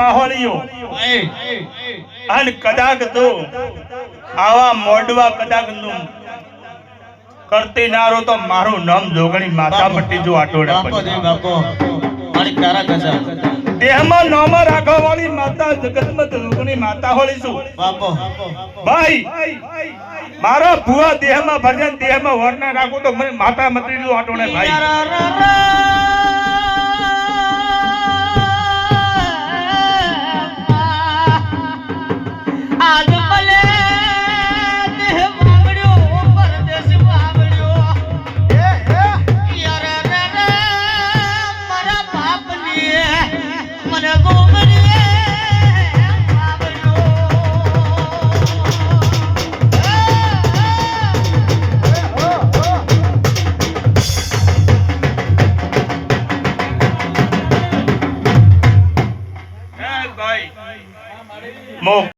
પાહોળિયો અને કદાચ તો આવા મોડવા કદાચ નું કરતી નારો તો મારું નામ જોગણી માતા પટ્ટી જો આટોડે દેહમાં નામ રાખવા વાળી માતા જગતમાં જોગણી માતા હોળી છું ભાઈ મારા ભુવા દેહમાં ભજન દેહમાં વર્ણ રાખું તો મને માતા મતરી જો આટોડે ભાઈ Mo